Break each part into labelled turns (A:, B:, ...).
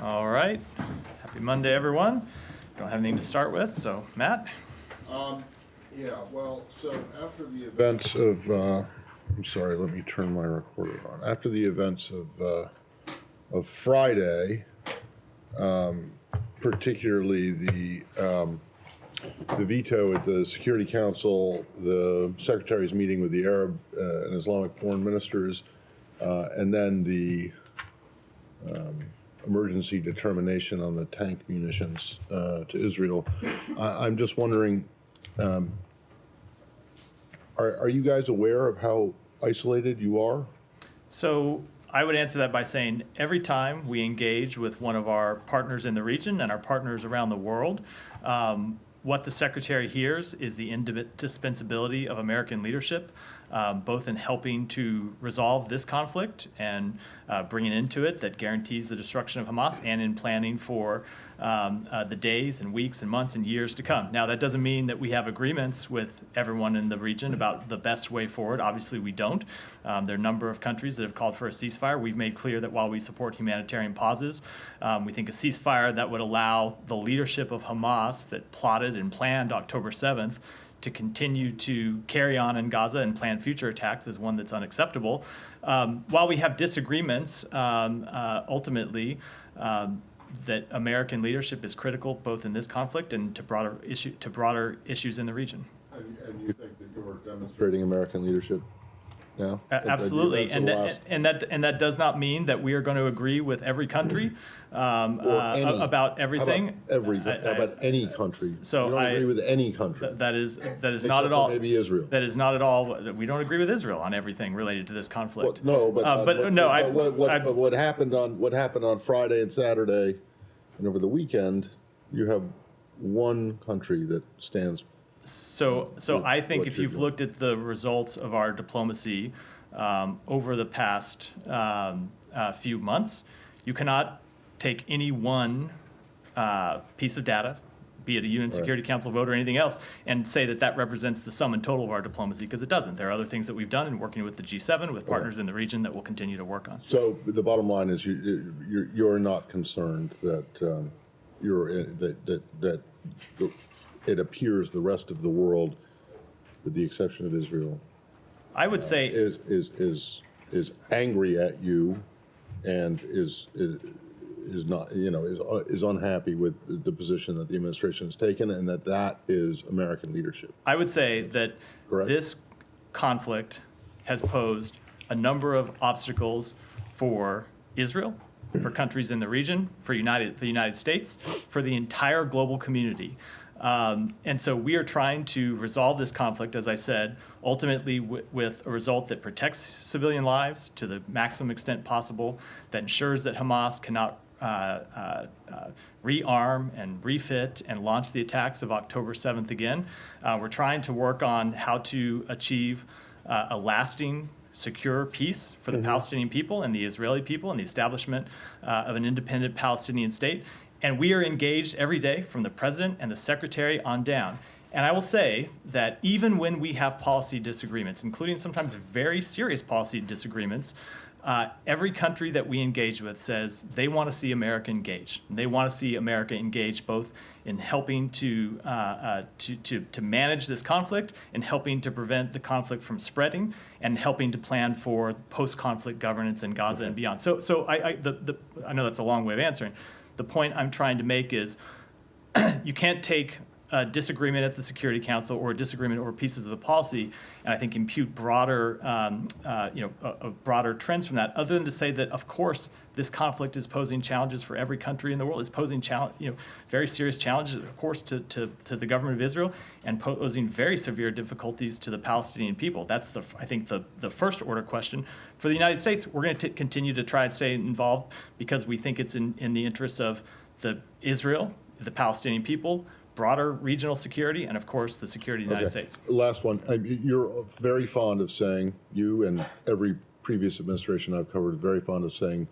A: All right. Happy Monday, everyone. Don't have anything to start with, so Matt?
B: Yeah, well, so after the events of, I'm sorry, let me turn my recorder on. After the events of Friday, particularly the veto at the Security Council, the Secretary's meeting with the Arab and Islamic foreign ministers, and then the emergency determination on the tank munitions to Israel. I'm just wondering, are you guys aware of how isolated you are?
A: So I would answer that by saying every time we engage with one of our partners in the region and our partners around the world, what the Secretary hears is the indispensability of American leadership, both in helping to resolve this conflict and bring an end to it that guarantees the destruction of Hamas, and in planning for the days and weeks and months and years to come. Now, that doesn't mean that we have agreements with everyone in the region about the best way forward. Obviously, we don't. There are a number of countries that have called for a ceasefire. We've made clear that while we support humanitarian pauses, we think a ceasefire that would allow the leadership of Hamas that plotted and planned October 7th to continue to carry on in Gaza and plan future attacks is one that's unacceptable. While we have disagreements, ultimately, that American leadership is critical both in this conflict and to broader issues in the region.
B: And you think that you're demonstrating American leadership now?
A: Absolutely, and that does not mean that we are going to agree with every country about everything.
B: About any country.
A: So
B: you don't agree with any country.
A: That is
B: Except
A: not at all.
B: Maybe Israel.
A: That is not at all. We don't agree with Israel on everything related to this conflict.
B: Well, no, what happened on Friday and Saturday, and over the weekend, you have one country that stands.
A: So I think if you've looked at the results of our diplomacy over the past few months, you cannot take any one piece of data, be it a UN Security Council vote or anything else, and say that that represents the sum and total of our diplomacy, because it doesn't. There are other things that we've done in working with the G7, with partners in the region, that we'll continue to work on.
B: So the bottom line is you're not concerned that that it appears the rest of the world, with the exception of Israel,
A: I would say
B: is angry at you and is not, is unhappy with the position that the administration has taken, and that is American leadership.
A: I would say that
B: Correct.
A: This conflict has posed a number of obstacles for Israel, for countries in the region, for the United States, for the entire global community. And so we are trying to resolve this conflict, as I said, ultimately with a result that protects civilian lives to the maximum extent possible, that ensures that Hamas cannot rearm and refit and launch the attacks of October 7th again. We're trying to work on how to achieve a lasting, secure peace for the Palestinian people and the Israeli people and the establishment of an independent Palestinian state. And we are engaged every day, from the president and the secretary on down. And I will say that even when we have policy disagreements, including sometimes very serious policy disagreements, every country that we engage with says they want to see America engage. They want to see America engage both in helping to manage this conflict, and helping to prevent the conflict from spreading, and helping to plan for post-conflict governance in Gaza and beyond. So I know that's a long way of answering. The point I'm trying to make is you can't take a disagreement at the Security Council or a disagreement over pieces of the policy and I think impute broader, broader trends from that, other than to say that, of course, this conflict is posing challenges for every country in the world. It's posing very serious challenges, of course, to the government of Israel, and posing very severe difficulties to the Palestinian people. That's I think the first order question. For the United States, we're going to continue to try and stay involved because we think it's in the interests of Israel, the Palestinian people, broader regional security, and of course the security of the United States.
B: Last one. You're very fond of saying, you and every previous administration I've covered, very fond of saying,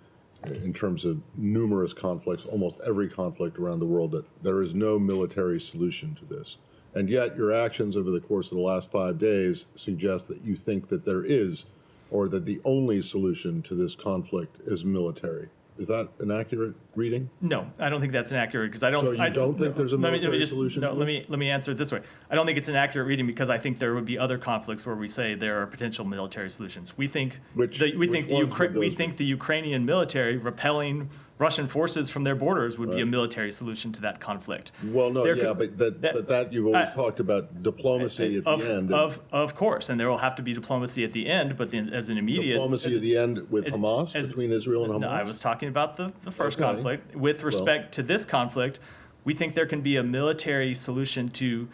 B: in terms of numerous conflicts, almost every conflict around the world, that there is no military solution to this. And yet your actions over the course of the last 5 days suggest that you think that there is, or that the only solution to this conflict is military. Is that an accurate reading?
A: No, I don't think that's an accurate, because I don't.
B: So you don't think there's a military solution
A: No,
B: to
A: let me answer it this way. I don't think it's an accurate reading, because I think there would be other conflicts where we say there are potential military solutions. We think
B: Which
A: the
B: ones would those
A: the Ukrainian military repelling Russian forces from their borders would be a military solution to that conflict.
B: Well, no,
A: There
B: yeah,
A: could-
B: but that you've always talked about diplomacy at the end. and
A: Of course, and there will have to be diplomacy at the end, but then as an immediate.
B: Diplomacy at the end with Hamas,
A: as-
B: between Israel and Hamas?
A: No, I was talking about the first
B: Okay.
A: conflict. With respect to this conflict, we think there can be a military solution to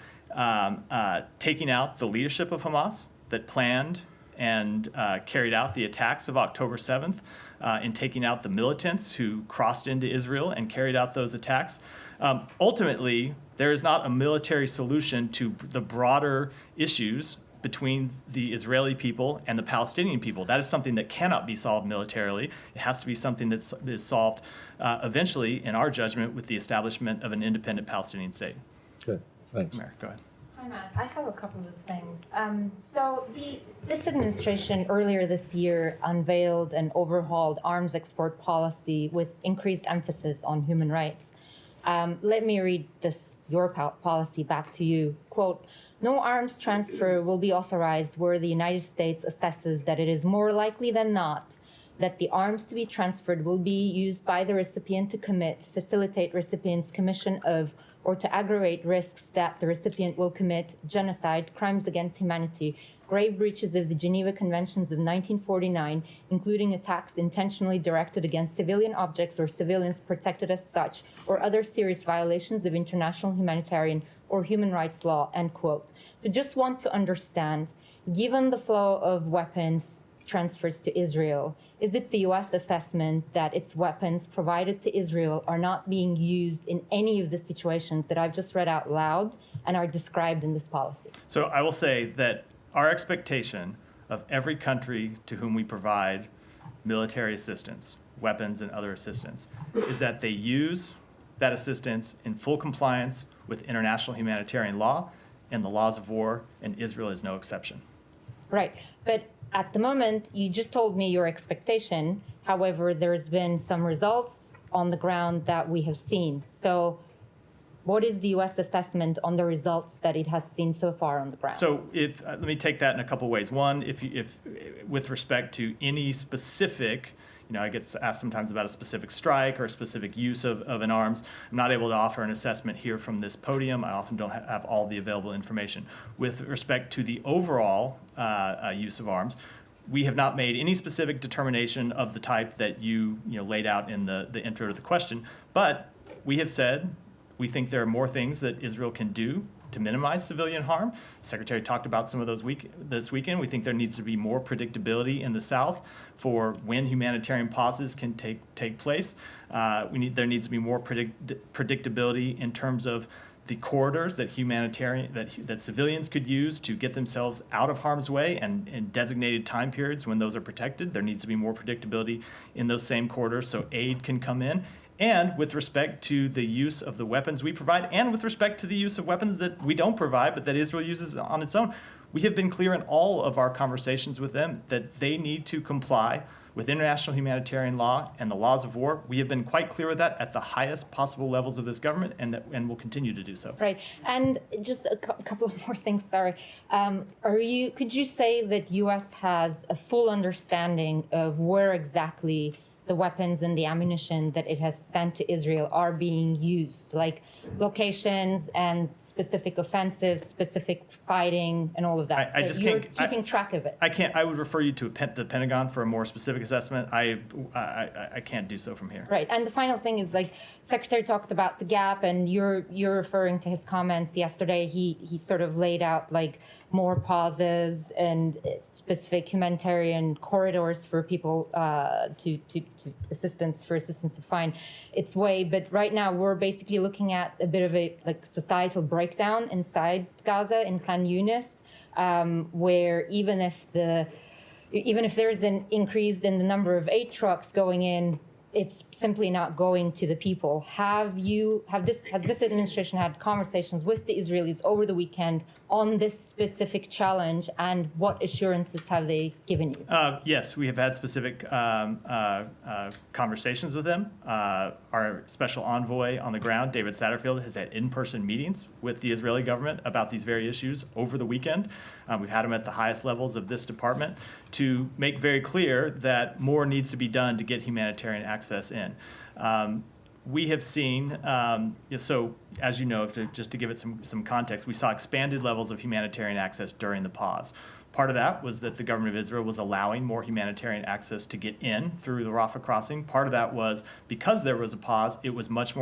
A: taking out the leadership of Hamas that planned and carried out the attacks of October 7th, in taking out the militants who crossed into Israel and carried out those attacks. Ultimately, there is not a military solution to the broader issues between the Israeli people and the Palestinian people. That is something that cannot be solved militarily. It has to be something that is solved eventually, in our judgment, with the establishment of an independent Palestinian state.
B: Okay, thanks.
A: Mary, go ahead.
C: Hi, Matt. I have a couple of things. This administration earlier this year unveiled an overhauled arms export policy with increased emphasis on human rights. Let me read your policy back to you. Quote, "No arms transfer will be authorized where the United States assesses that it is more likely than not that the arms to be transferred will be used by the recipient to commit, facilitate recipient's commission of, or to aggravate risks that the recipient will commit genocide, crimes against humanity, grave breaches of the Geneva Conventions of 1949, including attacks intentionally directed against civilian objects or civilians protected as such, or other serious violations of international humanitarian or human rights law," end quote. So just want to understand, given the flow of weapons transfers to Israel, is it the U.S. assessment that its weapons provided to Israel are not being used in any of the situations that I've just read out loud and are described in this policy?
A: So I will say that our expectation of every country to whom we provide military assistance, weapons and other assistance, is that they use that assistance in full compliance with international humanitarian law and the laws of war, and Israel is no exception.
C: Right. But at the moment, you just told me your expectation. However, there's been some results on the ground that we have seen. So what is the U.S. assessment on the results that it has seen so far on the ground?
A: So let me take that in a couple ways. One, if with respect to any specific, I get asked sometimes about a specific strike or a specific use of an arms. I'm not able to offer an assessment here from this podium. I often don't have all the available information. With respect to the overall use of arms, we have not made any specific determination of the type that you laid out in the intro to the question, but we have said we think there are more things that Israel can do to minimize civilian harm. The Secretary talked about some of those this weekend. We think there needs to be more predictability in the South for when humanitarian pauses can take place. There needs to be more predictability in terms of the corridors that that civilians could use to get themselves out of harm's way, and in designated time periods when those are protected. There needs to be more predictability in those same corridors so aid can come in. And with respect to the use of the weapons we provide, and with respect to the use of weapons that we don't provide but that Israel uses on its own, we have been clear in all of our conversations with them that they need to comply with international humanitarian law and the laws of war. We have been quite clear with that at the highest possible levels of this government, and will continue to do so.
C: Right. And just a couple of more things, sorry. Could you say that U.S. has a full understanding of where exactly the weapons and the ammunition that it has sent to Israel are being used, like locations and specific offensives, specific fighting, and all of that?
A: I just
C: You're
A: can't
C: keeping track of it.
A: I would refer you to the Pentagon for a more specific assessment. I can't do so from here.
C: Right. And the final thing is, like, Secretary talked about the gap, and you're referring to his comments yesterday. He sort of laid out like more pauses and specific humanitarian corridors for people to assistance to find its way. But right now we're basically looking at a bit of a societal breakdown inside Gaza in Khan Yunis, where even if there's an increase in the number of aid trucks going in, it's simply not going to the people. Has this administration had conversations with the Israelis over the weekend on this specific challenge, and what assurances have they given you?
A: Yes, we have had specific conversations with them. Our special envoy on the ground, David Satterfield, has had in-person meetings with the Israeli government about these very issues over the weekend. We've had them at the highest levels of this department to make very clear that more needs to be done to get humanitarian access in. We have seen, so as you know, just to give it some context, we saw expanded levels of humanitarian access during the pause. Part of that was that the government of Israel was allowing more humanitarian access to get in through the Rafah crossing. Part of that was because there was a pause, it was much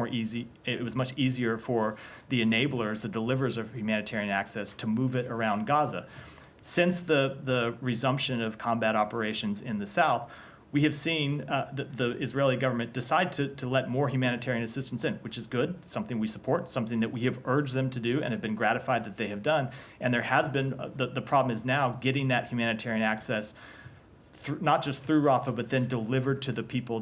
A: easier for the enablers, the deliverers of humanitarian access, to move it around Gaza. Since the resumption of combat operations in the south, we have seen the Israeli government decide to let more humanitarian assistance in, which is good, something we support, something that we have urged them to do and have been gratified that they have done. And there has been, the problem is now getting that humanitarian access not just through Rafah, but then delivered to the people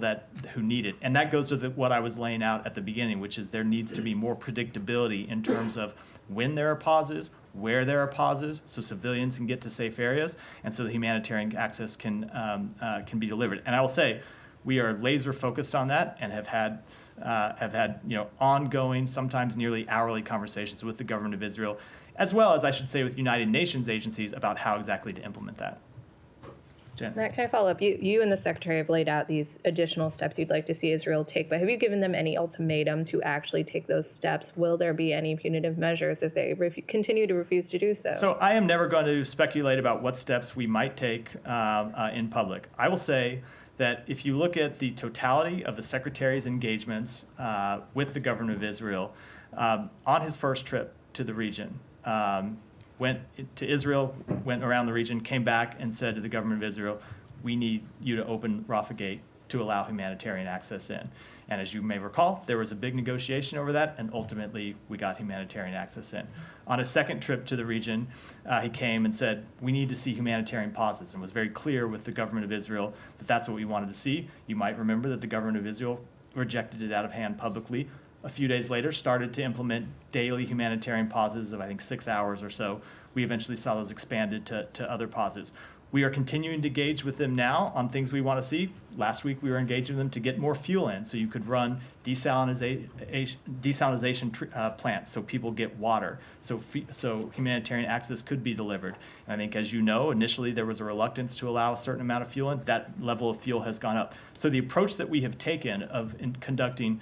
A: who need it. And that goes to what I was laying out at the beginning, which is there needs to be more predictability in terms of when there are pauses, where there are pauses, so civilians can get to safe areas, and so the humanitarian access can be delivered. And I will say, we are laser focused on that and have had ongoing, sometimes nearly hourly conversations with the government of Israel, as well as, I should say, with United Nations agencies about how exactly to implement that. Jen?
D: Matt, can I follow up? You and the Secretary have laid out these additional steps you'd like to see Israel take, but have you given them any ultimatum to actually take those steps? Will there be any punitive measures if they continue to refuse to do so?
A: So I am never going to speculate about what steps we might take in public. I will say that if you look at the totality of the Secretary's engagements with the government of Israel, on his first trip to the region, went to Israel, went around the region, came back and said to the government of Israel, we need you to open Rafah Gate to allow humanitarian access in. And as you may recall, there was a big negotiation over that, and ultimately we got humanitarian access in. On his second trip to the region, he came and said, we need to see humanitarian pauses, and was very clear with the government of Israel that that's what we wanted to see. You might remember that the government of Israel rejected it out of hand publicly. A few days later, started to implement daily humanitarian pauses of, I think, 6 hours or so. We eventually saw those expanded to other pauses. We are continuing to engage with them now on things we want to see. Last week, we were engaging with them to get more fuel in, so you could run desalination plants, so people get water, so humanitarian access could be delivered. And I think, as you know, initially there was a reluctance to allow a certain amount of fuel in. That level of fuel has gone up. So the approach that we have taken of conducting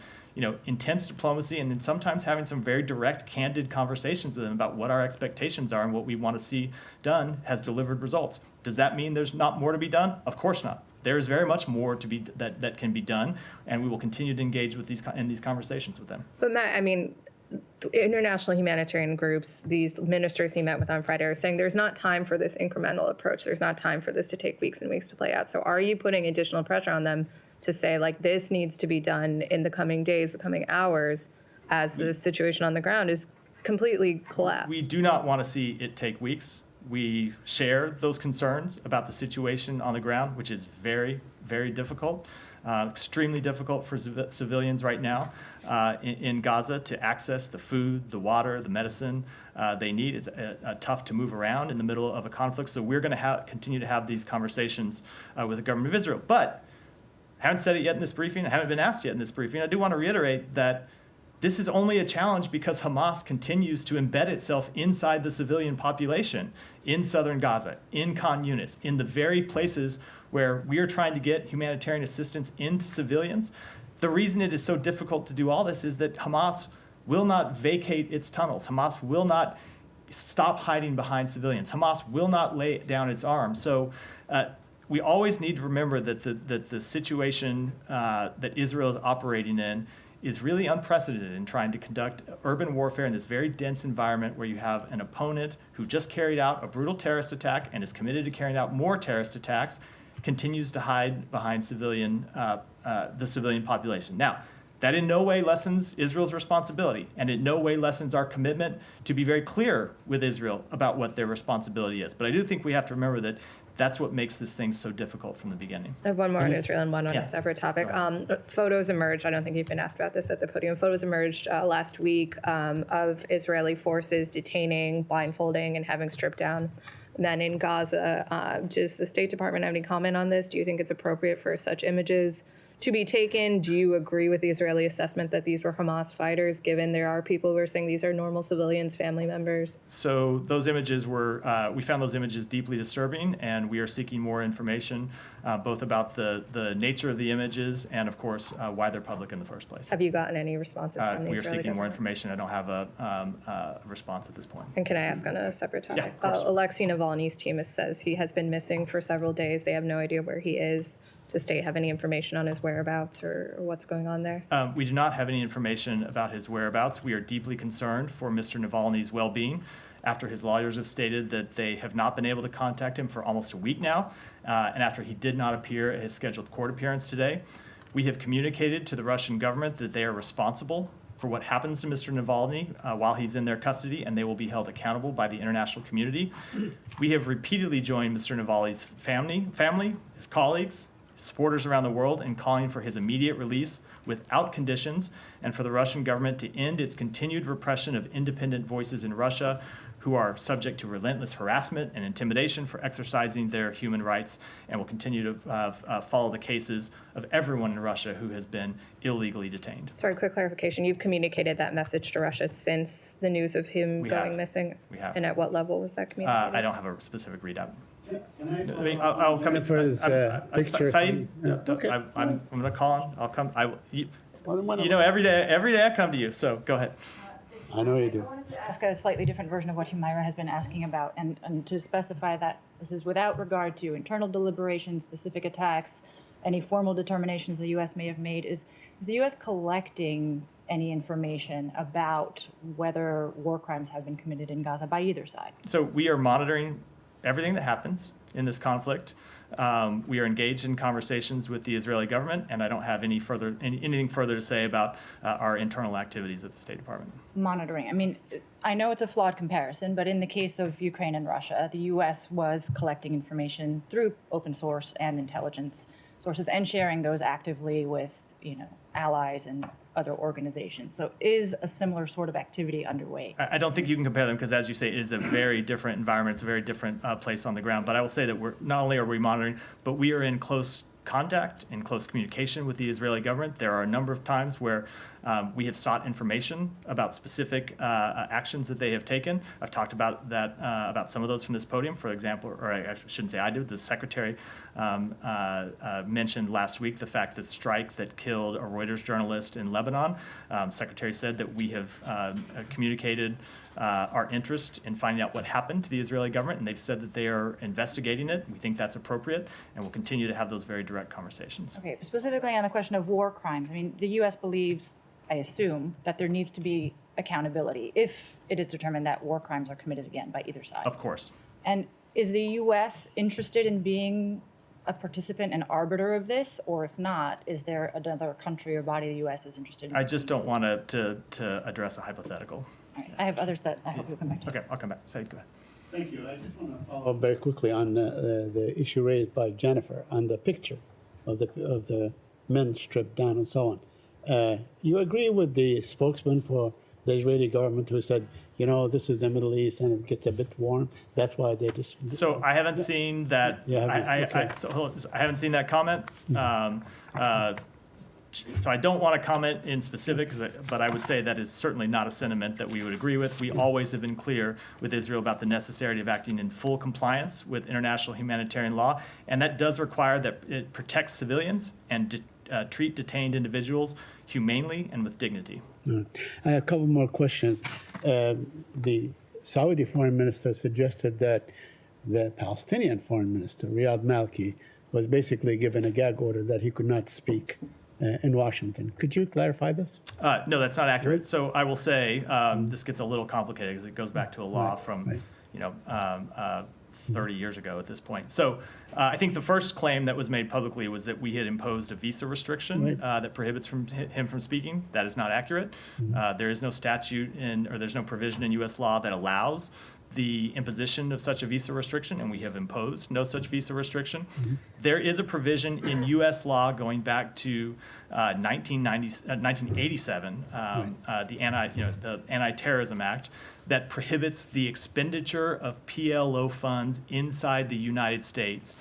A: intense diplomacy and then sometimes having some very direct, candid conversations with them about what our expectations are and what we want to see done has delivered results. Does that mean there's not more to be done? Of course not. There is very much more to be that can be done, and we will continue to engage with in these conversations with them.
D: But Matt, I mean, international humanitarian groups, these ministers he met with on Friday, are saying there's not time for this incremental approach. There's not time for this to take weeks and weeks to play out. So are you putting additional pressure on them to say, like, this needs to be done in the coming days, the coming hours, as the situation on the ground is completely collapsed?
A: We do not want to see it take weeks. We share those concerns about the situation on the ground, which is very, very difficult, extremely difficult for civilians right now in Gaza to access the food, the water, the medicine they need. It's tough to move around in the middle of a conflict. So we're going to continue to have these conversations with the government of Israel. But I haven't said it yet in this briefing. I haven't been asked yet in this briefing. I do want to reiterate that this is only a challenge because Hamas continues to embed itself inside the civilian population in southern Gaza, in Khan Yunis, in the very places where we are trying to get humanitarian assistance into civilians. The reason it is so difficult to do all this is that Hamas will not vacate its tunnels. Hamas will not stop hiding behind civilians. Hamas will not lay down its arms. So we always need to remember that the situation that Israel is operating in is really unprecedented in trying to conduct urban warfare in this very dense environment where you have an opponent who just carried out a brutal terrorist attack and is committed to carrying out more terrorist attacks, continues to hide behind the civilian population. Now, that in no way lessens Israel's responsibility, and in no way lessens our commitment to be very clear with Israel about what their responsibility is. But I do think we have to remember that That's what makes this thing so difficult from the beginning.
D: I have one more on Israel and one on
A: Yeah.
D: a separate topic. Photos emerged, I don't think you've been asked about this at the podium. Photos emerged last week of Israeli forces detaining, blindfolding, and having stripped down men in Gaza. Does the State Department have any comment on this? Do you think it's appropriate for such images to be taken? Do you agree with the Israeli assessment that these were Hamas fighters, given there are people who are saying these are normal civilians, family members?
A: So those images were, we found those images deeply disturbing, and we are seeking more information, both about the nature of the images and, of course, why they're public in the first place.
D: Have you gotten any responses from the
A: We are
D: Israeli
A: seeking more
D: government?
A: information. I don't have a response at this point.
D: And can I ask on a separate topic?
A: Yeah, of course.
D: Alexei Navalny's team says he has been missing for several days. They have no idea where he is. Does state have any information on his whereabouts or what's going on there?
A: We do not have any information about his whereabouts. We are deeply concerned for Mr. Navalny's well-being after his lawyers have stated that they have not been able to contact him for almost a week now, and after he did not appear at his scheduled court appearance today. We have communicated to the Russian government that they are responsible for what happens to Mr. Navalny while he's in their custody, and they will be held accountable by the international community. We have repeatedly joined Mr. Navalny's family, his colleagues, supporters around the world in calling for his immediate release without conditions, and for the Russian government to end its continued repression of independent voices in Russia who are subject to relentless harassment and intimidation for exercising their human rights, and will continue to follow the cases of everyone in Russia who has been illegally detained.
D: Sorry, quick clarification. You've communicated that message to Russia since the news of him
A: We
D: going
A: have.
D: missing?
A: We have.
D: And at what level was that communicated?
A: I don't have a specific readout.
E: Can
A: I mean, I'll come in.
E: Jennifer's, picture.
A: Saeed,
E: Okay.
A: I'm going to call on. I'll come. You
E: Well,
A: know, every day I come to you. So go ahead.
E: I know you do.
F: I wanted to ask a slightly different version of what Humaira has been asking about, and to specify that this is without regard to internal deliberations, specific attacks, any formal determinations the U.S. may have made. Is the U.S. collecting any information about whether war crimes have been committed in Gaza by either side?
A: So we are monitoring everything that happens in this conflict. We are engaged in conversations with the Israeli government, and I don't have anything further to say about our internal activities at the State Department.
F: Monitoring. I mean, I know it's a flawed comparison, but in the case of Ukraine and Russia, the U.S. was collecting information through open source and intelligence sources and sharing those actively with, allies and other organizations. So is a similar sort of activity underway?
A: I don't think you can compare them because, as you say, it is a very different environment. It's a very different place on the ground. But I will say that we're not only are we monitoring, but we are in close contact, in close communication with the Israeli government. There are a number of times where we have sought information about specific actions that they have taken. I've talked about that, about some of those from this podium, for example, or I shouldn't say I did. The secretary mentioned last week the fact that strike that killed a Reuters journalist in Lebanon. Secretary said that we have communicated our interest in finding out what happened to the Israeli government, and they've said that they are investigating it. We think that's appropriate, and we'll continue to have those very direct conversations.
F: Okay, specifically on the question of war crimes, I mean, the U.S. believes, I assume, that there needs to be accountability if it is determined that war crimes are committed again by either side.
A: Of course.
F: And is the U.S. interested in being a participant and arbiter of this, or if not, is there another country or body the U.S. is interested in?
A: I just don't want to address a hypothetical.
F: All right, I have others that I hope you'll come back to.
A: Okay, I'll come back. Said, go ahead.
E: Thank you. I just want to follow up very quickly on the issue raised by Jennifer on the picture of the men stripped down and so on. You agree with the spokesman for the Israeli government who said, this is the Middle East and it gets a bit warm. That's why they just.
A: So I haven't seen that.
E: You haven't? Okay.
A: I haven't seen that comment. So I don't want to comment in specifics, but I would say that is certainly not a sentiment that we would agree with. We always have been clear with Israel about the necessity of acting in full compliance with international humanitarian law, and that does require that it protects civilians and treat detained individuals humanely and with dignity.
E: I have a couple more questions. The Saudi foreign minister suggested that the Palestinian foreign minister, Riyad Malki, was basically given a gag order that he could not speak in Washington. Could you clarify this?
A: No, that's not accurate. So I will say this gets a little complicated because it goes back to a law from 30 years ago at this point. So I think the first claim that was made publicly was that we had imposed a visa restriction that prohibits him from speaking. That is not accurate. There is no statute or there's no provision in U.S. law that allows the imposition of such a visa restriction, and we have imposed no such visa restriction. There is a provision in U.S. law going back to 1987, the Anti-Terrorism Act, that prohibits the expenditure of PLO funds inside the United States.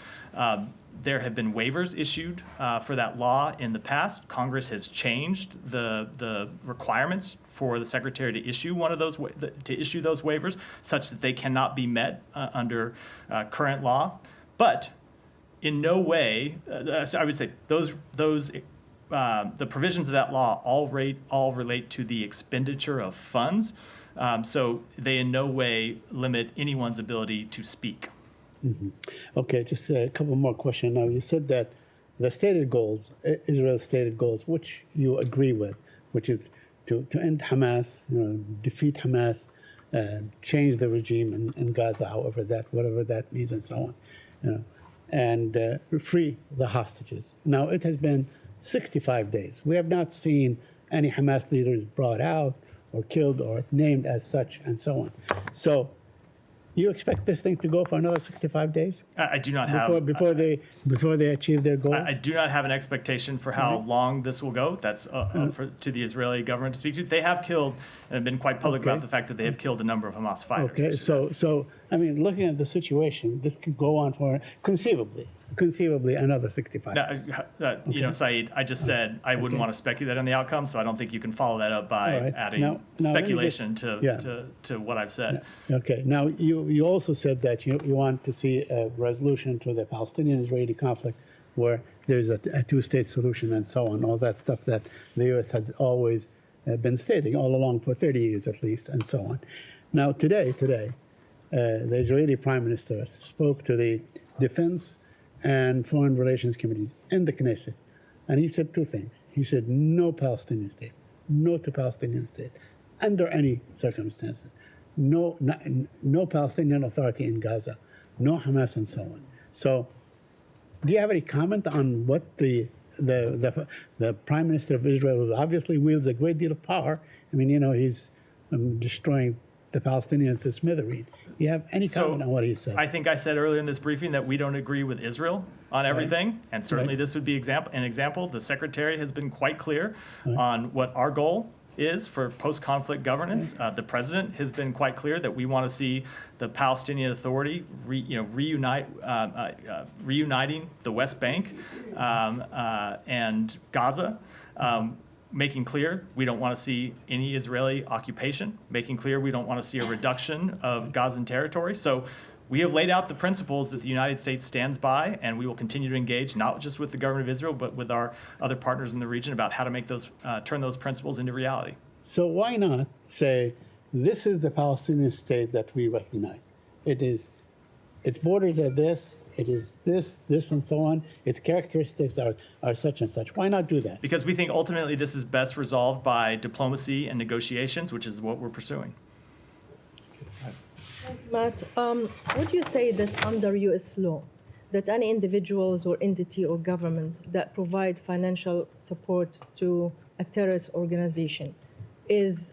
A: There have been waivers issued for that law in the past. Congress has changed the requirements for the Secretary to issue one of those to issue those waivers, such that they cannot be met under current law. But in no way, I would say those the provisions of that law all relate to the expenditure of funds. So they in no way limit anyone's ability to speak.
E: Okay, just a couple more questions. Now, you said that the stated goals, Israel's stated goals, which you agree with, which is to end Hamas, defeat Hamas, change the regime in Gaza, whatever that means, and so on, and free the hostages. Now, it has been 65 days. We have not seen any Hamas leaders brought out or killed or named as such, and so on. So, you expect this thing to go for another 65 days
A: I do not have
E: before they achieve their goals?
A: I do not have an expectation for how long this will go. That's to the Israeli government to speak to. They have killed and have been quite public about the fact that they have killed a number of Hamas fighters.
E: Okay, so I mean, looking at the situation, this could go on for conceivably another 65 days.
A: Saeed, I just said I wouldn't want to speculate on the outcome, so I don't think you can follow that up by
E: All right.
A: adding
E: Now, let me
A: speculation
E: just-
A: to what I've said.
E: Okay, now you also said that you want to see a resolution to the Palestinian-Israeli conflict where there's a two-state solution and so on, all that stuff that the U.S. had always been stating all along for 30 years at least, and so on. Now, today, the Israeli Prime Minister spoke to the Defense and Foreign Relations Committees in the Knesset, and he said two things. He said, no Palestinian state, no to Palestinian state, under any circumstances. No Palestinian Authority in Gaza, no Hamas, and so on. So, do you have any comment on what the Prime Minister of Israel, who obviously wields a great deal of power? I mean, he's destroying the Palestinians to smithereens. Do you have any comment on what he said?
A: I think I said earlier in this briefing that we don't agree with Israel on everything, and certainly this would be an example. The Secretary has been quite clear on what our goal is for post-conflict governance. The president has been quite clear that we want to see the Palestinian Authority reuniting the West Bank and Gaza. Making clear we don't want to see any Israeli occupation, making clear we don't want to see a reduction of Gazan territory. So we have laid out the principles that the United States stands by, and we will continue to engage not just with the government of Israel, but with our other partners in the region about how to make those turn those principles into reality.
E: So why not say, this is the Palestinian state that we recognize. Its borders are this, it is this, and so on. Its characteristics are such and such. Why not do that?
A: Because we think ultimately this is best resolved by diplomacy and negotiations, which is what we're pursuing.
G: Matt, would you say that under U.S. law, that any individuals or entity or government that provide financial support to a terrorist organization is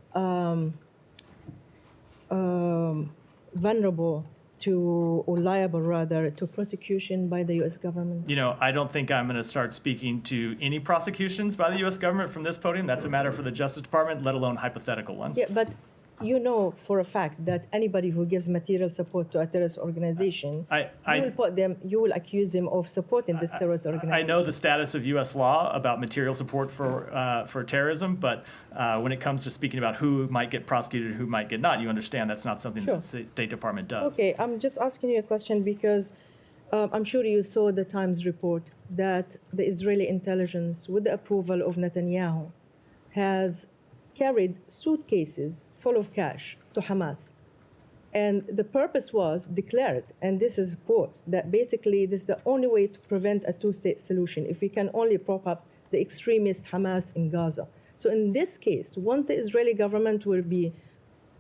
G: vulnerable to, or liable rather, to prosecution by the U.S. government?
A: I don't think I'm going to start speaking to any prosecutions by the U.S. government from this podium. That's a matter for the Justice Department, let alone hypothetical ones.
G: Yeah, but you know for a fact that anybody who gives material support to a terrorist organization, you will accuse them of supporting this terrorist organization.
A: I know the status of U.S. law about material support for terrorism, but when it comes to speaking about who might get prosecuted and who might get not, you understand that's not something that the State Department does.
G: Okay, I'm just asking you a question because I'm sure you saw the Times report that the Israeli intelligence, with the approval of Netanyahu, has carried suitcases full of cash to Hamas. And the purpose was declared, and this is quotes, that basically this is the only way to prevent a two-state solution if we can only prop up the extremist Hamas in Gaza. So in this case, won't the Israeli government will be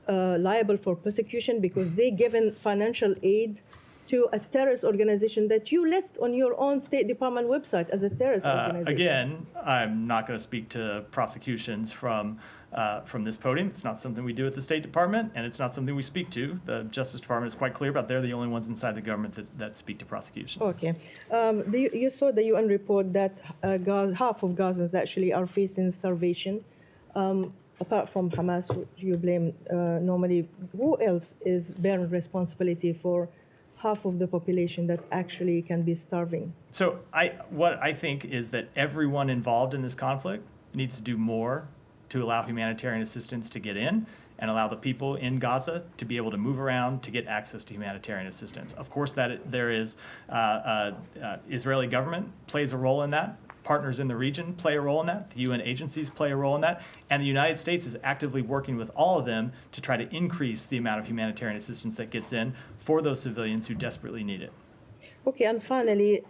G: liable for prosecution because they given financial aid to a terrorist organization that you list on your own State Department website as a terrorist organization?
A: Again, I'm not going to speak to prosecutions from this podium. It's not something we do at the State Department, and it's not something we speak to. The Justice Department is quite clear about they're the only ones inside the government that speak to prosecutions.
G: Okay. You saw the UN report that half of Gazans actually are facing starvation. Apart from Hamas, which you blame normally, who else is bearing responsibility for half of the population that actually can be starving?
A: So what I think is that everyone involved in this conflict needs to do more to allow humanitarian assistance to get in and allow the people in Gaza to be able to move around to get access to humanitarian assistance. Of course, there is Israeli government plays a role in that. Partners in the region play a role in that. The UN agencies play a role in that. And the United States is actively working with all of them to try to increase the amount of humanitarian assistance that gets in for those civilians who desperately need it.
G: Okay, and finally,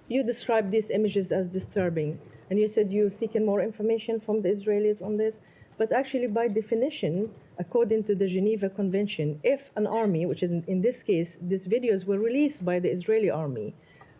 G: you described these images as disturbing, and you said you're seeking more information from the Israelis on this. But actually, by definition, according to the Geneva Convention, if an army, which is in this case, these videos were released by the Israeli army,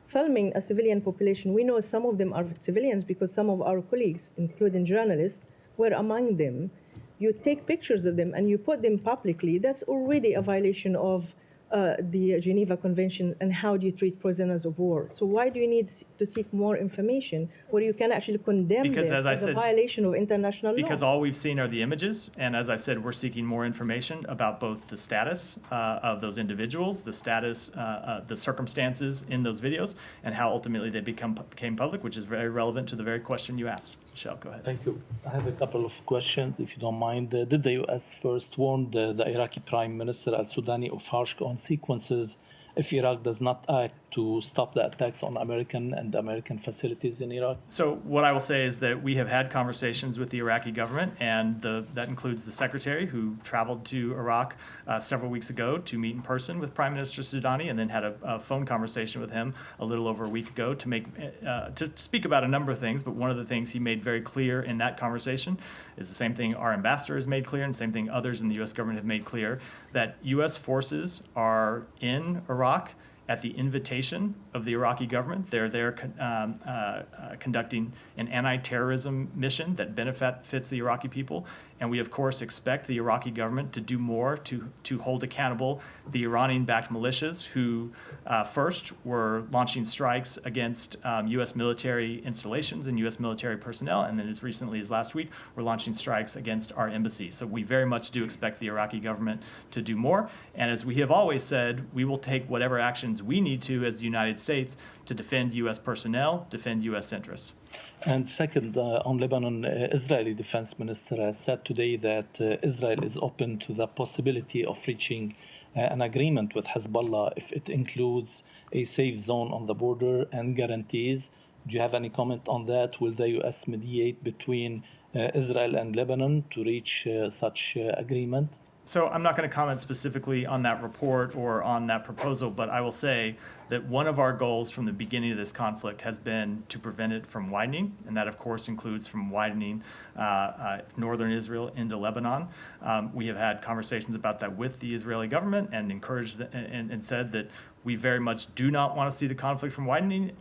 G: filming a civilian population, we know some of them are civilians because some of our colleagues, including journalists, were among them. You take pictures of them and you put them publicly, that's already a violation of the Geneva Convention and how do you treat prisoners of war. So why do you need to seek more information where you can actually condemn
A: Because,
G: this as a violation of international law?
A: Because all we've seen are the images, and as I've said, we're seeking more information about both the status of those individuals, the status, the circumstances in those videos, and how ultimately they became public, which is very relevant to the very question you asked. Michelle, go ahead.
H: Thank you. I have a couple of questions, if you don't mind. Did the U.S. first warn the Iraqi Prime Minister al-Sudani of harsh consequences if Iraq does not act to stop the attacks on American and American facilities in Iraq?
A: So what I will say is that we have had conversations with the Iraqi government, and that includes the secretary who traveled to Iraq several weeks ago to meet in person with Prime Minister Sudani, and then had a phone conversation with him a little over a week ago to speak about a number of things. But one of the things he made very clear in that conversation is the same thing our ambassador has made clear, and the same thing others in the U.S. government have made clear, that U.S. forces are in Iraq at the invitation of the Iraqi government. They're there conducting an anti-terrorism mission that benefits the Iraqi people. And we, of course, expect the Iraqi government to do more to hold accountable the Iranian-backed militias who first were launching strikes against U.S. military installations and U.S. military personnel, and then as recently as last week, were launching strikes against our embassy. So we very much do expect the Iraqi government to do more. And as we have always said, we will take whatever actions we need to as the United States to defend U.S. personnel, defend U.S. interests.
H: And second, on Lebanon, Israeli defense minister has said today that Israel is open to the possibility of reaching an agreement with Hezbollah if it includes a safe zone on the border and guarantees. Do you have any comment on that? Will the U.S. mediate between Israel and Lebanon to reach such agreement?
A: So I'm not going to comment specifically on that report or on that proposal, but I will say that one of our goals from the beginning of this conflict has been to prevent it from widening, and that, of course, includes from widening northern Israel into Lebanon. We have had conversations about that with the Israeli government and encouraged and said that we very much do not want to see the conflict from widening.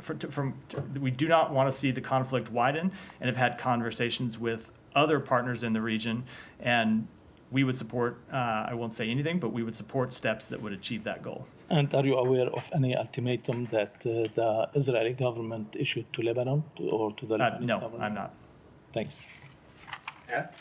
A: We do not want to see the conflict widen, and have had conversations with other partners in the region, and we would support, I won't say anything, but we would support steps that would achieve that goal.
H: And are you aware of any ultimatum that the Israeli government issued to Lebanon or to the Lebanese
A: No,
H: government?
A: I'm not.
H: Thanks.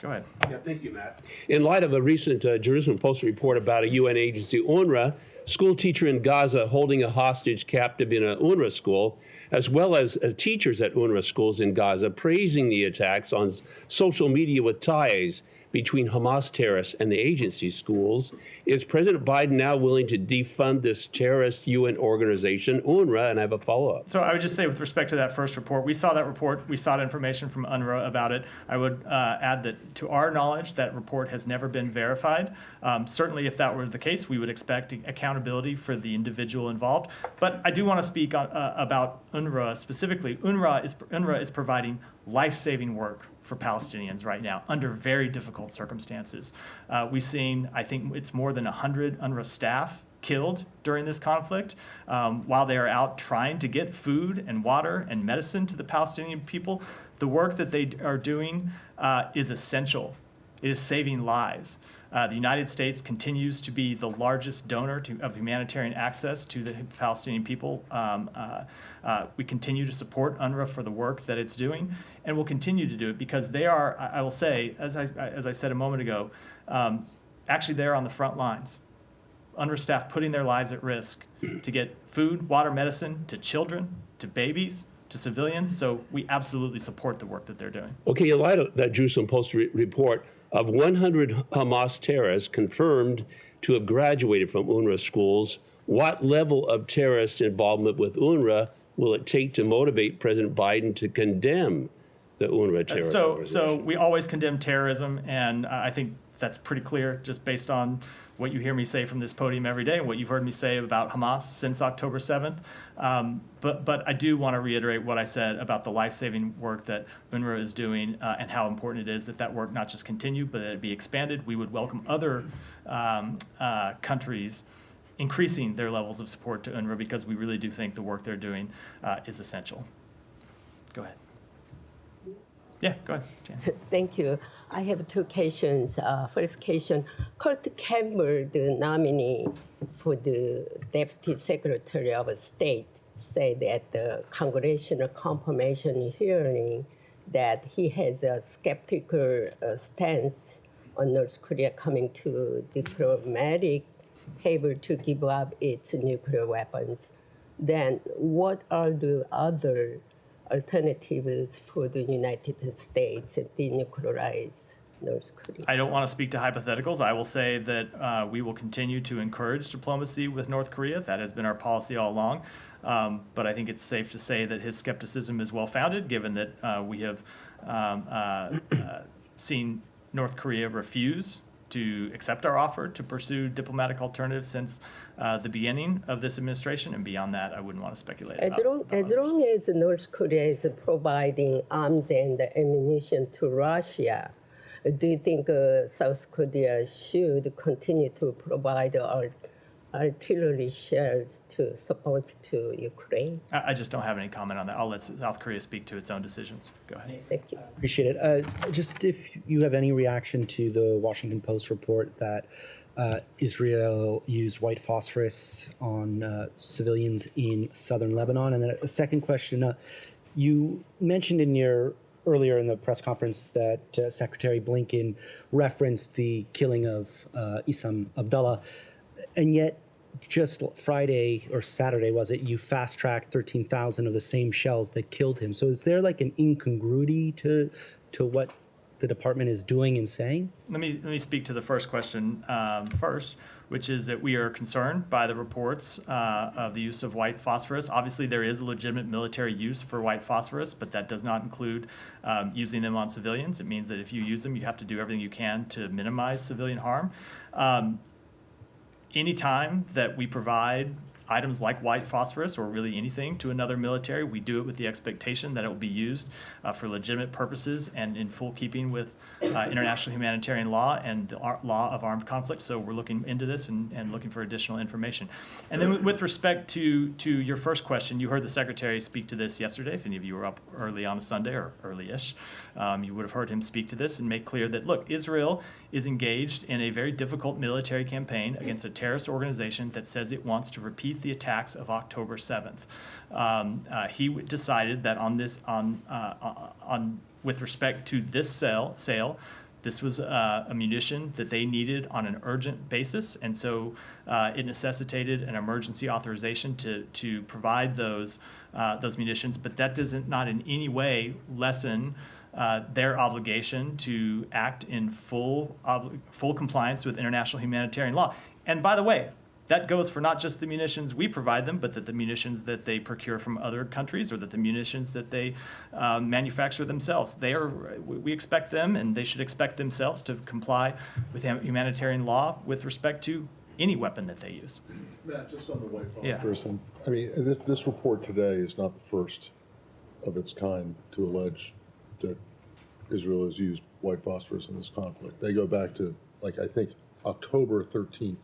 A: Go ahead.
I: Yeah, thank you, Matt. In light of a recent Jerusalem Post report about a UN agency, UNRWA, school teacher in Gaza holding a hostage captive in an UNRWA school, as well as teachers at UNRWA schools in Gaza, praising the attacks on social media with ties between Hamas terrorists and the agency schools. Is President Biden now willing to defund this terrorist UN organization, UNRWA? And I have a follow-up.
A: So I would just say, with respect to that first report, we saw that report. We sought information from UNRWA about it. I would add that, to our knowledge, that report has never been verified. Certainly, if that were the case, we would expect accountability for the individual involved. But I do want to speak about UNRWA specifically. UNRWA is providing life-saving work for Palestinians right now under very difficult circumstances. We've seen, I think it's more than 100 UNRWA staff killed during this conflict, while they are out trying to get food and water and medicine to the Palestinian people. The work that they are doing is essential. It is saving lives. The United States continues to be the largest donor of humanitarian access to the Palestinian people. We continue to support UNRWA for the work that it's doing, and will continue to do it because they are, I will say, as I said a moment ago, actually they're on the front lines. UNRWA staff putting their lives at risk to get food, water, medicine to children, to babies, to civilians. So we absolutely support the work that they're doing.
I: Okay, in light of that Jerusalem Post report, of 100 Hamas terrorists confirmed to have graduated from UNRWA schools, what level of terrorist involvement with UNRWA will it take to motivate President Biden to condemn the UNRWA terrorist organization?
A: So we always condemn terrorism, and I think that's pretty clear just based on what you hear me say from this podium every day and what you've heard me say about Hamas since October 7th. But I do want to reiterate what I said about the life-saving work that UNRWA is doing and how important it is that that work not just continue, but that it be expanded. We would welcome other countries increasing their levels of support to UNRWA because we really do think the work they're doing is essential. Go ahead. Yeah, go ahead, Jan.
J: Thank you. I have two questions. First question, Kurt Campbell, the nominee for the Deputy Secretary of State, said at the Congressional Confirmation hearing that he has a skeptical stance on North Korea coming to diplomatic table to give up its nuclear weapons. Then what are the other alternatives for the United States to denuclearize North Korea?
A: I don't want to speak to hypotheticals. I will say that we will continue to encourage diplomacy with North Korea. That has been our policy all along. But I think it's safe to say that his skepticism is well-founded, given that we have seen North Korea refuse to accept our offer to pursue diplomatic alternatives since the beginning of this administration. And beyond that, I wouldn't want to speculate
J: As long as North Korea is providing arms and ammunition to Russia, do you think South Korea should continue to provide artillery shells to support to Ukraine?
A: I just don't have any comment on that. I'll let South Korea speak to its own decisions. Go ahead.
J: Thank you.
K: Appreciate it. Just if you have any reaction to the Washington Post report that Israel used white phosphorus on civilians in southern Lebanon. And then a second question, you mentioned earlier in the press conference that Secretary Blinken referenced the killing of Issam Abdullah, and yet just Friday or Saturday, was it, you fast-tracked 13,000 of the same shells that killed him. So is there like an incongruity to what the department is doing and saying?
A: Let me speak to the first question first, which is that we are concerned by the reports of the use of white phosphorus. Obviously, there is a legitimate military use for white phosphorus, but that does not include using them on civilians. It means that if you use them, you have to do everything you can to minimize civilian harm. Anytime that we provide items like white phosphorus or really anything to another military, we do it with the expectation that it will be used for legitimate purposes and in full keeping with international humanitarian law and the law of armed conflict. So we're looking into this and looking for additional information. And then with respect to your first question, you heard the Secretary speak to this yesterday. If any of you were up early on a Sunday or early-ish, you would have heard him speak to this and make clear that, look, Israel is engaged in a very difficult military campaign against a terrorist organization that says it wants to repeat the attacks of October 7th. He decided that with respect to this sale, this was a munition that they needed on an urgent basis, and so it necessitated an emergency authorization to provide those munitions. But that doesn't not in any way lessen their obligation to act in full compliance with international humanitarian law. And by the way, that goes for not just the munitions we provide them, but that the munitions that they procure from other countries or that the munitions that they manufacture themselves. We expect them, and they should expect themselves to comply with humanitarian law with respect to any weapon that they use.
B: Matt, just on the white
A: Yeah.
B: phosphorus, I mean, this report today is not the first of its kind to allege that Israel has used white phosphorus in this conflict. They go back to, I think, October 13th.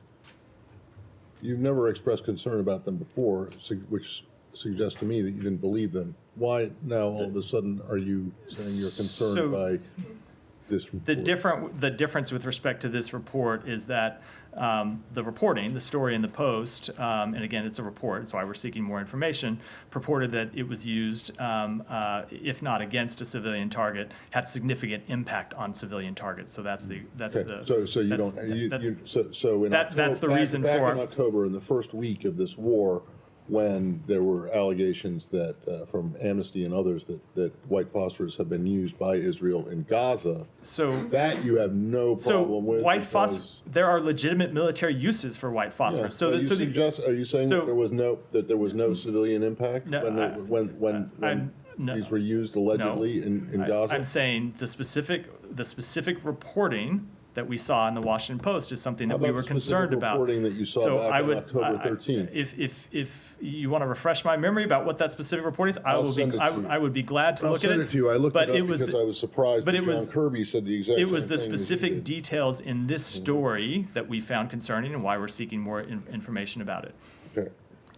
B: You've never expressed concern about them before, which suggests to me that you didn't believe them. Why now all of a sudden are you saying you're concerned
A: So-
B: by this report?
A: The difference with respect to this report is that the reporting, the story in the Post, and again, it's a report, it's why we're seeking more information, purported that it was used, if not against a civilian target, had significant impact on civilian targets. So that's the
B: Okay, so you
A: that's-
B: don't,
A: that's-
B: so in
A: that's the
B: October,
A: reason
B: back
A: for
B: in
A: it.
B: October, in the first week of this war, when there were allegations that, from Amnesty and others, that white phosphorus had been used by Israel in Gaza,
A: So
B: that you have no
A: So
B: problem with.
A: white
B: because-
A: phosphorus, there are legitimate military uses for white
B: Yeah,
A: phosphorus.
B: so you suggest, are you saying
A: so-
B: that there was no civilian impact
A: No,
B: when
A: no.
B: these were used allegedly in Gaza?
A: I'm saying the specific reporting that we saw in the Washington Post is something
B: How
A: that we
B: about
A: were
B: the specific
A: concerned about.
B: reporting that you saw
A: So
B: back
A: I
B: on
A: would,
B: October 13th?
A: If you want to refresh my memory about what that specific report is,
B: I'll send it to you.
A: I would be glad to
B: I'll
A: look at it.
B: send it to you. I looked
A: but
B: it up
A: was
B: because
A: the-
B: I was surprised
A: but
B: that
A: it was-
B: John Kirby said the exact
A: It
B: same
A: was the
B: thing that you
A: specific
B: did.
A: details in this story that we found concerning and why we're seeking more information about it.
B: Okay.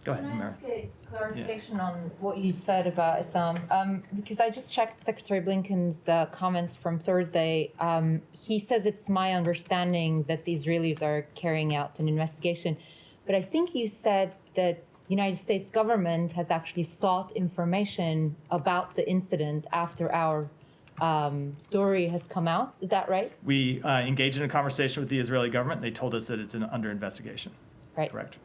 A: Go ahead,
C: Can I
A: Mary.
C: ask a clarification on what you said about Islam? Because I just checked Secretary Blinken's comments from Thursday. He says it's my understanding that the Israelis are carrying out an investigation. But I think you said that the United States government has actually sought information about the incident after our story has come out. Is that right?
A: We engaged in a conversation with the Israeli government. They told us that it's under investigation.
C: Right.
A: Correct.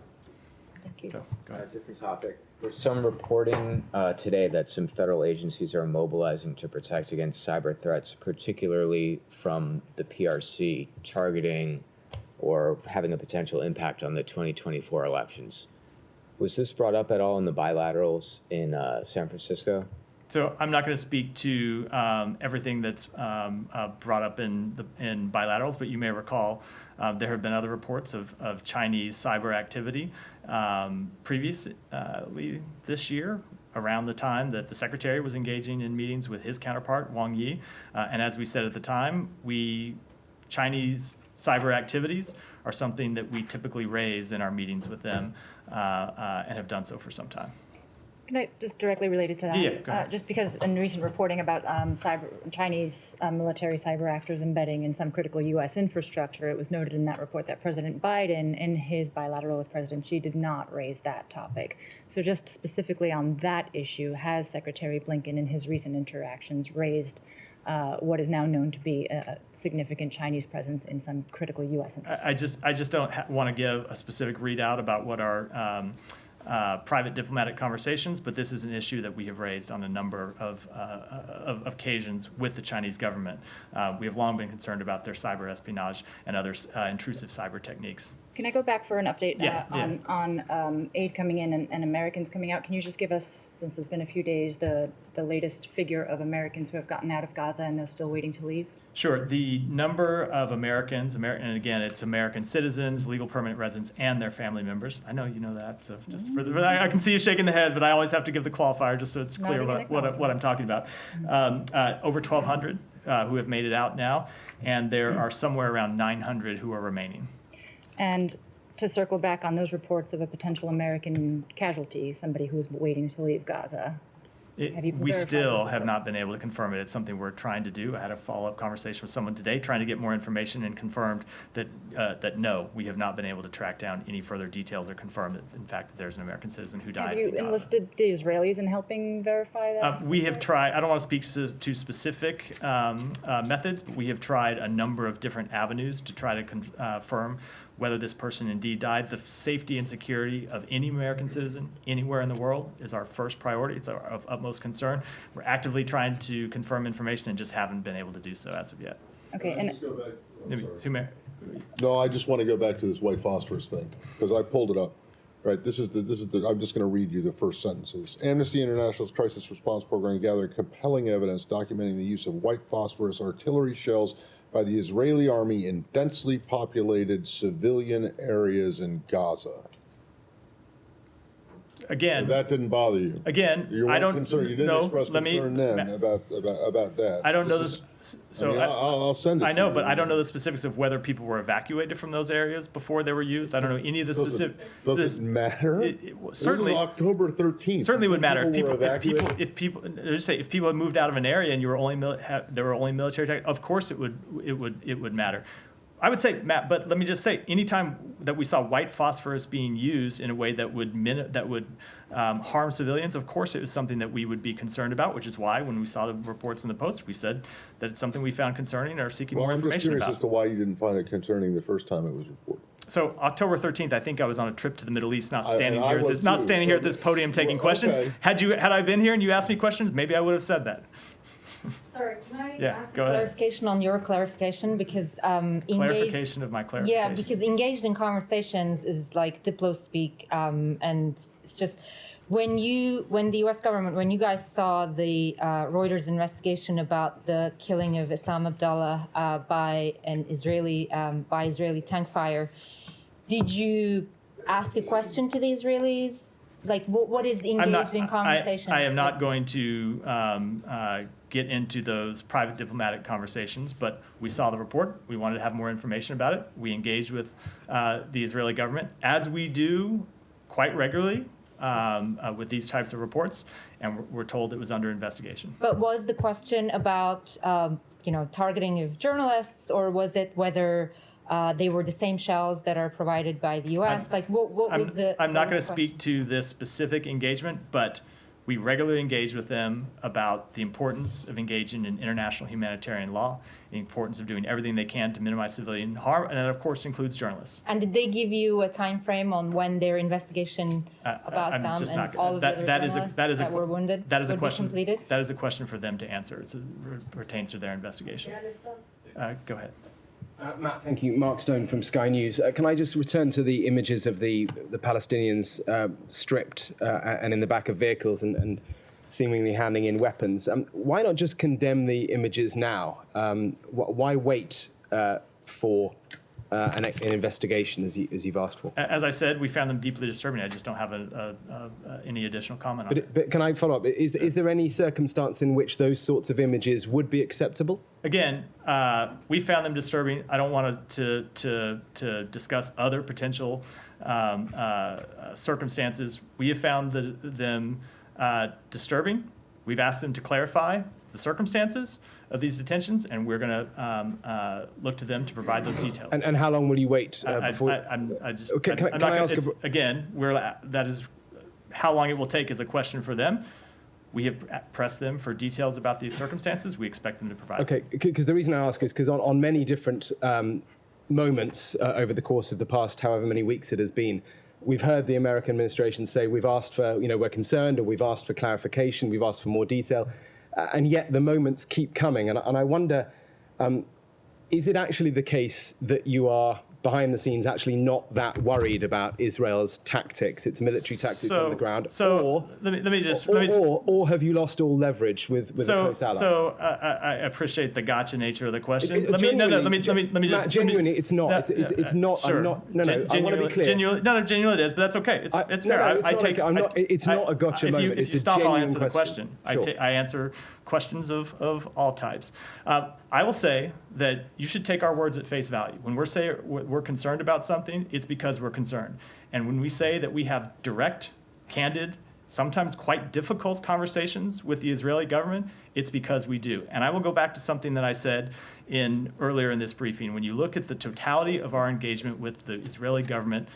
C: Thank you.
A: So, go ahead.
L: Different topic. There's some reporting today that some federal agencies are mobilizing to protect against cyber threats, particularly from the PRC, targeting or having a potential impact on the 2024 elections. Was this brought up at all in the bilaterals in San Francisco?
A: So I'm not going to speak to everything that's brought up in bilaterals, but you may recall there have been other reports of Chinese cyber activity previously this year, around the time that the secretary was engaging in meetings with his counterpart, Wang Yi. And as we said at the time, Chinese cyber activities are something that we typically raise in our meetings with them and have done so for some time.
F: Can I just directly related to that?
A: Yeah, go ahead.
F: Just because in recent reporting about Chinese military cyber actors embedding in some critical U.S. infrastructure, it was noted in that report that President Biden, in his bilateral with President Xi, did not raise that topic. So just specifically on that issue, has Secretary Blinken in his recent interactions raised what is now known to be a significant Chinese presence in some critical U.S. infrastructure?
A: I just don't want to give a specific readout about what our private diplomatic conversations, but this is an issue that we have raised on a number of occasions with the Chinese government. We have long been concerned about their cyber espionage and other intrusive cyber techniques.
F: Can I go back for an update
A: Yeah,
F: on aid coming in and Americans coming out? Can you just give us, since it's been a few days, the latest figure of Americans who have gotten out of Gaza and they're still waiting to leave?
A: Sure. The number of Americans, and again, it's American citizens, legal permanent residents, and their family members. I know you know that, so just I can see you shaking the head, but I always have to give the qualifier just so it's clear what I'm talking about. Over 1,200 who have made it out now, and there are somewhere around 900 who are remaining.
F: And to circle back on those reports of a potential American casualty, somebody who is waiting to leave Gaza. Have you
A: We
F: verified
A: still
F: those
A: have
F: reports?
A: not been able to confirm it. It's something we're trying to do. I had a follow-up conversation with someone today trying to get more information and confirmed that no, we have not been able to track down any further details or confirm that, in fact, that there's an American citizen who died
F: Have you
A: in Gaza.
F: enlisted the Israelis in helping verify that?
A: We have tried, I don't want to speak to specific methods, but we have tried a number of different avenues to try to confirm whether this person indeed died. The safety and security of any American citizen anywhere in the world is our first priority. It's of utmost concern. We're actively trying to confirm information and just haven't been able to do so as of yet.
F: Okay, and
B: Let's go back.
A: Maybe two more.
B: No, I just want to go back to this white phosphorus thing because I pulled it up. Right, this is the. I'm just going to read you the first sentences. Amnesty International's crisis response program gathered compelling evidence documenting the use of white phosphorus artillery shells by the Israeli army in densely populated civilian areas in Gaza.
A: again,
B: That didn't bother you.
A: again,
B: You
A: I
B: weren't
A: don't
B: concerned. You didn't
A: know.
B: express
A: Let me.
B: concern then about that.
A: I don't know
B: This
A: this.
B: is-
A: So
B: I'll send it.
A: I
B: to
A: know,
B: you.
A: but I don't know the specifics of whether people were evacuated from those areas before they were used. I don't know any of the specific.
B: Does it matter?
A: Certainly,
B: This is October 13th.
A: certainly would matter if
B: People
A: people,
B: were
A: if people, just say if people had moved out of an area and you were only there were only military tech, of course it would matter. I would say, Matt, but let me just say, anytime that we saw white phosphorus being used in a way that would harm civilians, of course it was something that we would be concerned about, which is why when we saw the reports in the Post, we said that it's something we found concerning and are seeking
B: Well,
A: more
B: I'm just
A: information
B: curious
A: about.
B: as to why you didn't find it concerning the first time it was reported.
A: So October 13th, I think I was on a trip to the Middle East, not
B: I
A: standing
B: was
A: here
B: too,
A: at this podium taking
B: well,
A: questions.
B: okay.
A: Had I been here and you asked me questions, maybe I would have said that.
C: Sorry, can I
A: Yeah,
C: ask
A: go
C: a
A: ahead.
C: clarification on your clarification? Because
A: Clarification of my clarification.
C: Yeah, because engaged in conversations is like diplo speak, and it's just when the U.S. government, when you guys saw the Reuters investigation about the killing of Issam Abdallah by Israeli tank fire, did you ask a question to the Israelis? Like, what is engaged in conversations?
A: I am not going to get into those private diplomatic conversations, but we saw the report. We wanted to have more information about it. We engaged with the Israeli government, as we do quite regularly with these types of reports, and we're told it was under investigation.
C: But was the question about targeting of journalists, or was it whether they were the same shells that are provided by the U.S.? What was the?
A: I'm not going to
C: question?
A: speak to this specific engagement, but we regularly engage with them about the importance of engaging in international humanitarian law, the importance of doing everything they can to minimize civilian harm, and that of course includes journalists.
C: And did they give you a time frame on when their investigation about
A: I'm
C: them
A: just
C: and
A: not
C: all of the other
A: that is
C: journalists that were wounded
A: that is a
C: would be
A: question.
C: completed?
A: That is a question for them to answer. It pertains to their investigation. Go ahead.
M: Matt, thank you. Mark Stone from Sky News. Can I just return to the images of the Palestinians stripped and in the back of vehicles and seemingly handing in weapons? Why not just condemn the images now? Why wait for an investigation as you've asked for?
A: As I said, we found them deeply disturbing. I just don't have any additional comment on it.
M: But can I follow up? Is there any circumstance in which those sorts of images would be acceptable?
A: Again, we found them disturbing. I don't want to discuss other potential circumstances. We have found them disturbing. We've asked them to clarify the circumstances of these detentions, and we're going to look to them to provide those details.
M: And how long will you wait before?
A: Okay,
M: can I ask
A: again, that is how long it will take is a question for them. We have pressed them for details about these circumstances. We expect them to provide.
M: Okay, because the reason I ask is because on many different moments over the course of the past however many weeks it has been, we've heard the American administration say we've asked for, we're concerned, or we've asked for clarification, we've asked for more detail, and yet the moments keep coming. And I wonder, is it actually the case that you are behind the scenes actually not that worried about Israel's tactics, its military tactics on the ground?
A: So let me just
M: or have you lost all leverage with a close ally?
A: So I appreciate the gotcha nature of the question. Let me
M: Matt, genuinely, it's not. It's not.
A: Sure.
M: I'm not. No. I want to be clear.
A: Genuinely it is, but that's okay. It's fair.
M: It's not a gotcha moment.
A: If you stop, I'll answer the question.
M: Sure.
A: I answer questions of all types. I will say that you should take our words at face value. When we're concerned about something, it's because we're concerned. And when we say that we have direct, candid, sometimes quite difficult conversations with the Israeli government, it's because we do. And I will go back to something that I said earlier in this briefing. When you look at the totality of our engagement with the Israeli government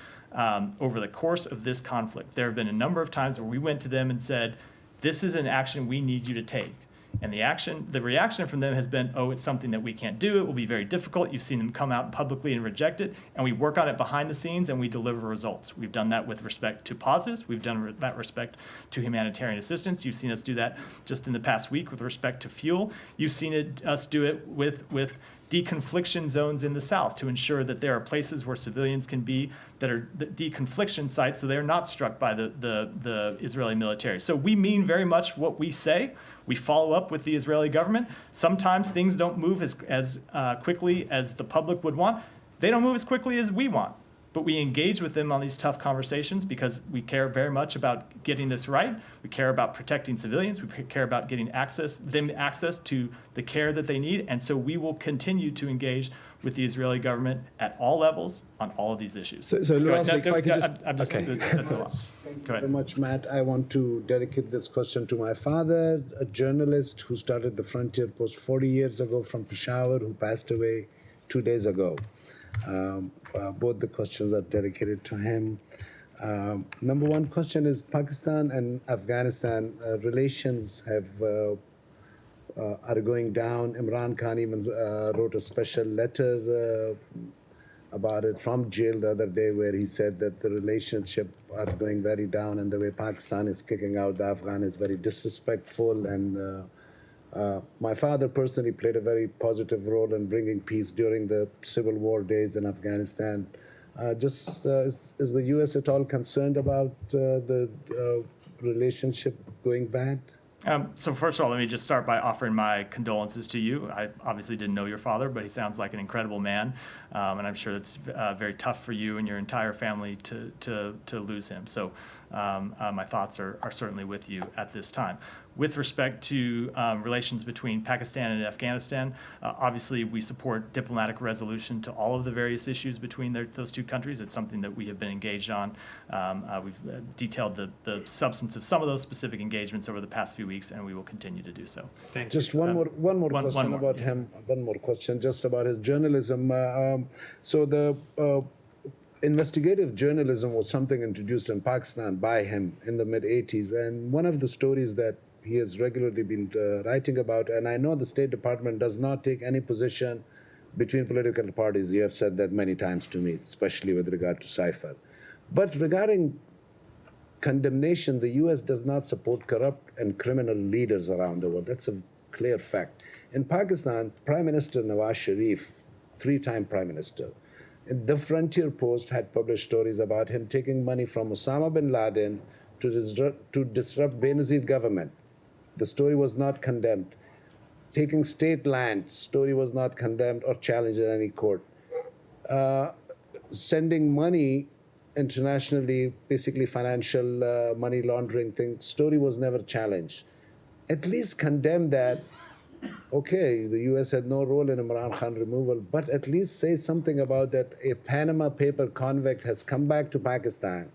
A: over the course of this conflict, there have been a number of times where we went to them and said, this is an action we need you to take. And the reaction from them has been, oh, it's something that we can't do. It will be very difficult. You've seen them come out publicly and reject it. And we work on it behind the scenes and we deliver results. We've done that with respect to pauses. We've done that respect to humanitarian assistance. You've seen us do that just in the past week with respect to fuel. You've seen us do it with deconfliction zones in the south to ensure that there are places where civilians can be that are the deconfliction sites so they're not struck by the Israeli military. So we mean very much what we say. We follow up with the Israeli government. Sometimes things don't move as quickly as the public would want. They don't move as quickly as we want. but we engage with them on these tough conversations because we care very much about getting this right. We care about protecting civilians. We care about getting access to the care that they need. And so we will continue to engage with the Israeli government at all levels on all of these issues.
M: So
A: Go ahead.
M: lastly, if I could
A: Okay. That's a lot.
N: Thank you
A: Go ahead.
N: very much, Matt. I want to dedicate this question to my father, a journalist who started the Frontier Post 40 years ago from Peshawar, who passed away 2 days ago. Both the questions are dedicated to him. Number one question is Pakistan and Afghanistan relations are going down. Imran Khan even wrote a special letter about it from jail the other day, where he said that the relationship are going very down, and the way Pakistan is kicking out the Afghan is very disrespectful. And my father personally played a very positive role in bringing peace during the civil war days in Afghanistan. Is the U.S. at all concerned about the relationship going bad?
A: So first of all, let me just start by offering my condolences to you. I obviously didn't know your father, but he sounds like an incredible man, and I'm sure it's very tough for you and your entire family to lose him. So my thoughts are certainly with you at this time. With respect to relations between Pakistan and Afghanistan, obviously we support diplomatic resolution to all of the various issues between those two countries. It's something that we have been engaged on. We've detailed the substance of some of those specific engagements over the past few weeks, and we will continue to do so.
N: Just one more question about him. One more question, just about his journalism. So the investigative journalism was something introduced in Pakistan by him in the mid-'80s, and one of the stories that he has regularly been writing about, and I know the State Department does not take any position between political parties. You have said that many times to me, especially with regard to Cypher. But regarding condemnation, the U.S. does not support corrupt and criminal leaders around the world. That's a clear fact. In Pakistan, Prime Minister Nawaz Sharif, 3-time Prime Minister, the Frontier Post had published stories about him taking money from Osama bin Laden to disrupt Benazir government. The story was not condemned. Taking state land, story was not condemned or challenged in any court. Sending money internationally, basically financial money laundering thing, story was never challenged. At least condemn that. Okay, the U.S. had no role in Imran Khan removal, but at least say something about that. A Panama paper convict has come back to Pakistan.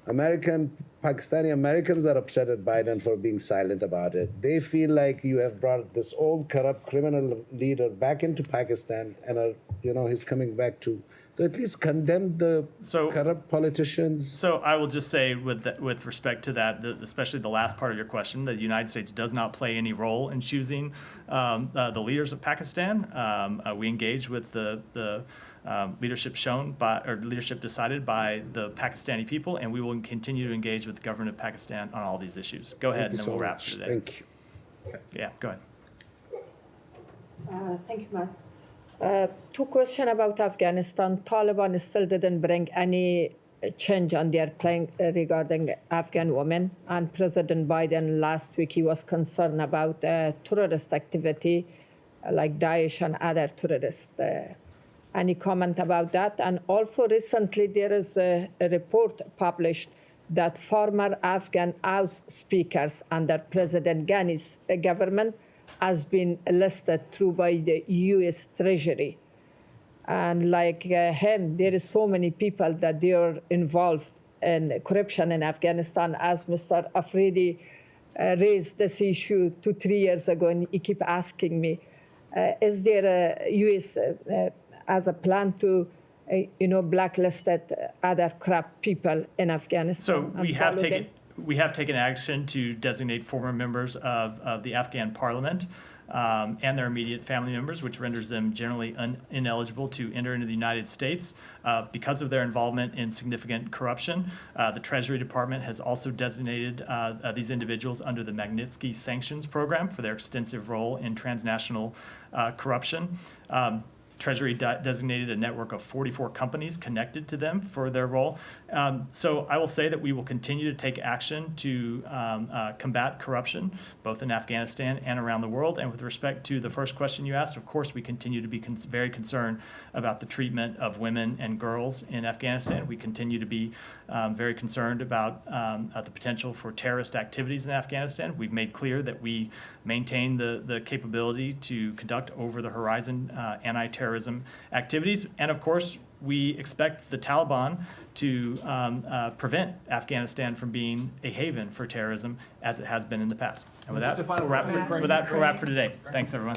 N: Pakistani Americans are upset at Biden for being silent about it. They feel like you have brought this old corrupt criminal leader back into Pakistan, and he's coming back to. So at least condemn the corrupt politicians.
A: So I will just say, with respect to that, especially the last part of your question, that the United States does not play any role in choosing the leaders of Pakistan. We engage with the leadership leadership decided by the Pakistani people, and we will continue to engage with the government of Pakistan on all these issues. Go ahead, and then we'll wrap for today.
N: Thank you.
A: Yeah, go ahead.
O: Thank you, Matt. Two questions about Afghanistan. Taliban still didn't bring any change on their plan regarding Afghan women. And President Biden last week, he was concerned about terrorist activity like Daesh and other terrorists. Any comment about that? And also recently there is a report published that former Afghan House speakers under President Ghani's government has been listed through by the U.S. Treasury. And like him, there is so many people that they are involved in corruption in Afghanistan. As Mr. Afridi raised this issue 2-3 years ago, and he keep asking me, is there a U.S. As a plan to, blacklisted other corrupt people in Afghanistan?
A: So we have taken action to designate former members of the Afghan parliament and their immediate family members, which renders them generally ineligible to enter into the United States because of their involvement in significant corruption. The Treasury Department has also designated these individuals under the Magnitsky Sanctions Program for their extensive role in transnational corruption. Treasury designated a network of 44 companies connected to them for their role. So I will say that we will continue to take action to combat corruption, both in Afghanistan and around the world. And with respect to the first question you asked, of course, we continue to be very concerned about the treatment of women and girls in Afghanistan. We continue to be very concerned about the potential for terrorist activities in Afghanistan. We've made clear that we maintain the capability to conduct over-the-horizon anti-terrorism activities. And of course, we expect the Taliban to prevent Afghanistan from being a haven for terrorism as it has been in the past. And with that, we'll wrap for today. Thanks, everyone.